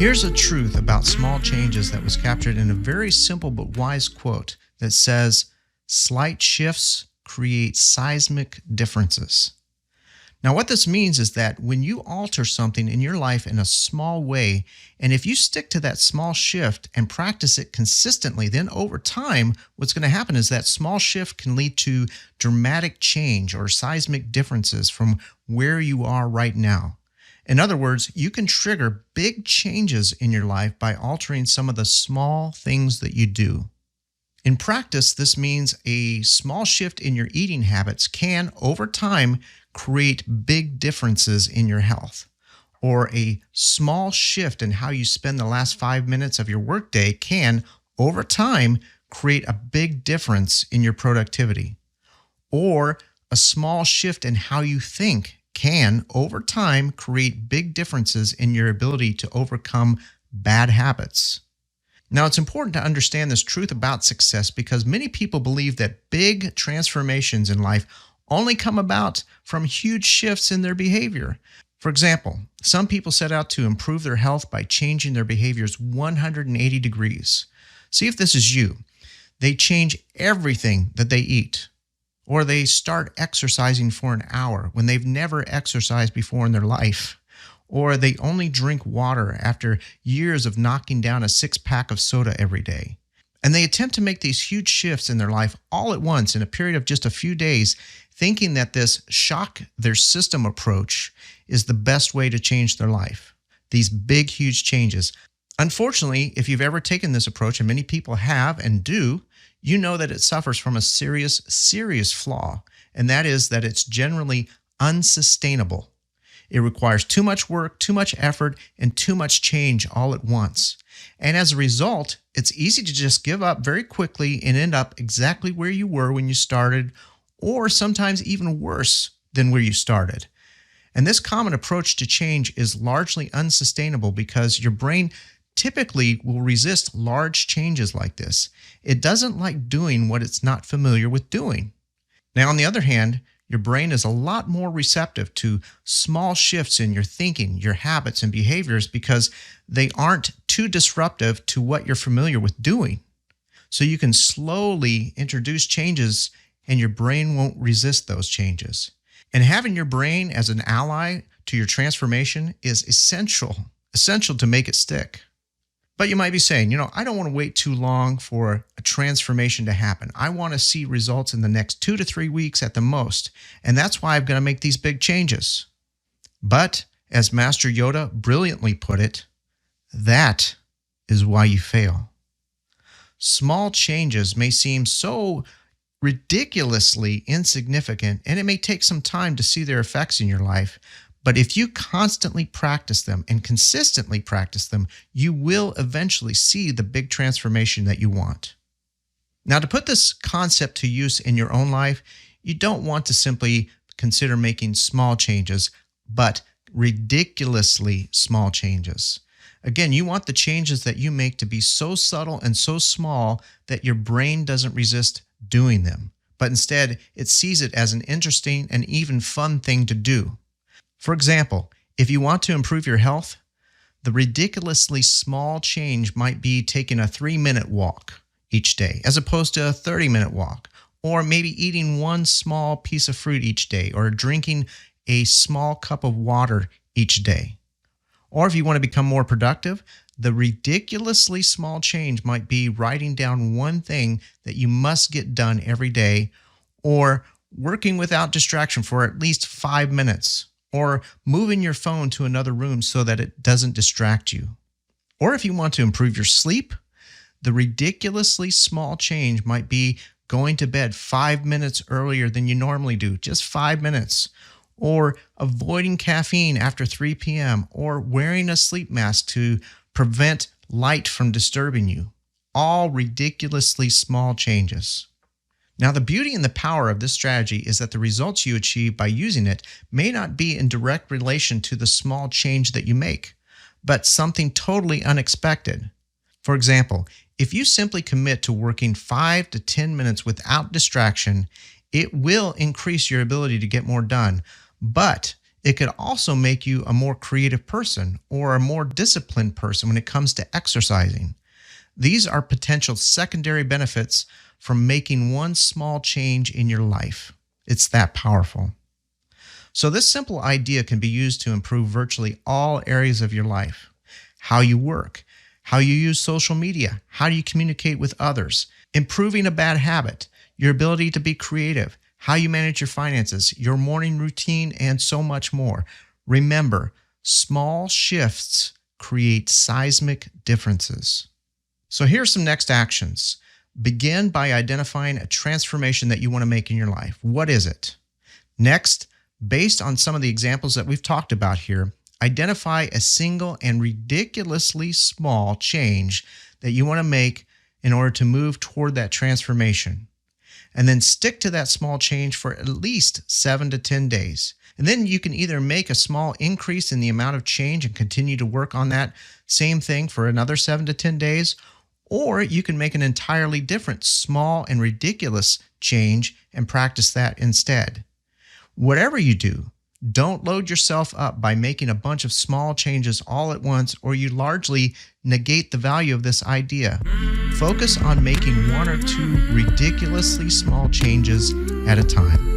Here's a truth about small changes that was captured in a very simple but wise quote that says, "Slight shifts create seismic differences." Now, what this means is that when you alter something in your life in a small way, and if you stick to that small shift and practice it consistently, then over time, what's going to happen is that small shift can lead to dramatic change or seismic differences from where you are right now. In other words, you can trigger big changes in your life by altering some of the small things that you do. In practice, this means a small shift in your eating habits can, over time, create big differences in your health. Or a small shift in how you spend the last 5 minutes of your workday can, over time, create a big difference in your productivity. Or a small shift in how you think can, over time, create big differences in your ability to overcome bad habits. Now, it's important to understand this truth about success because many people believe that big transformations in life only come about from huge shifts in their behavior. For example, some people set out to improve their health by changing their behaviors 180 degrees. See if this is you. They change everything that they eat. Or they start exercising for an hour when they've never exercised before in their life. Or they only drink water after years of knocking down a 6-pack of soda every day. And they attempt to make these huge shifts in their life all at once in a period of just a few days, thinking that this shock their system approach is the best way to change their life. These big, huge changes. Unfortunately, if you've ever taken this approach, and many people have and do, you know that it suffers from a serious flaw, and that is that it's generally unsustainable. It requires too much work, too much effort, and too much change all at once. And as a result, it's easy to just give up very quickly and end up exactly where you were when you started, or sometimes even worse than where you started. And this common approach to change is largely unsustainable because your brain typically will resist large changes like this. It doesn't like doing what it's not familiar with doing. Now, on the other hand, your brain is a lot more receptive to small shifts in your thinking, your habits, and behaviors because they aren't too disruptive to what you're familiar with doing. So you can slowly introduce changes and your brain won't resist those changes. And having your brain as an ally to your transformation is essential to make it stick. But you might be saying, I don't want to wait too long for a transformation to happen. I want to see results in the next 2 to 3 weeks at the most. And that's why I'm going to make these big changes. But as Master Yoda brilliantly put it, that is why you fail. Small changes may seem so ridiculously insignificant, and it may take some time to see their effects in your life. But if you constantly practice them and consistently practice them, you will eventually see the big transformation that you want. Now, to put this concept to use in your own life, you don't want to simply consider making small changes, but ridiculously small changes. Again, you want the changes that you make to be so subtle and so small that your brain doesn't resist doing them, but instead it sees it as an interesting and even fun thing to do. For example, if you want to improve your health, the ridiculously small change might be taking a 3-minute walk each day as opposed to a 30-minute walk, or maybe eating one small piece of fruit each day, or drinking a small cup of water each day. Or if you want to become more productive, the ridiculously small change might be writing down one thing that you must get done every day, or working without distraction for at least 5 minutes. Or moving your phone to another room so that it doesn't distract you. Or if you want to improve your sleep, the ridiculously small change might be going to bed 5 minutes earlier than you normally do, just 5 minutes. Or avoiding caffeine after 3 p.m. Or wearing a sleep mask to prevent light from disturbing you. All ridiculously small changes. Now, the beauty and the power of this strategy is that the results you achieve by using it may not be in direct relation to the small change that you make, but something totally unexpected. For example, if you simply commit to working 5 to 10 minutes without distraction, it will increase your ability to get more done. But It could also make you a more creative person or a more disciplined person when it comes to exercising. These are potential secondary benefits from making one small change in your life. It's that powerful. So, this simple idea can be used to improve virtually all areas of your life: how you work, how you use social media, how do you communicate with others, improving a bad habit, your ability to be creative, how you manage your finances, your morning routine, and so much more. Remember, small shifts create seismic differences. So here's some next actions. Begin by identifying a transformation that you want to make in your life. What is it? Next, based on some of the examples that we've talked about here, identify a single and ridiculously small change that you want to make in order to move toward that transformation. And then stick to that small change for at least 7 to 10 days. And then you can either make a small increase in the amount of change and continue to work on that same thing for another 7 to 10 days, or you can make an entirely different small and ridiculous change and practice that instead. Whatever you do, don't load yourself up by making a bunch of small changes all at once, or you largely negate the value of this idea. Focus on making 1 or 2 ridiculously small changes at a time.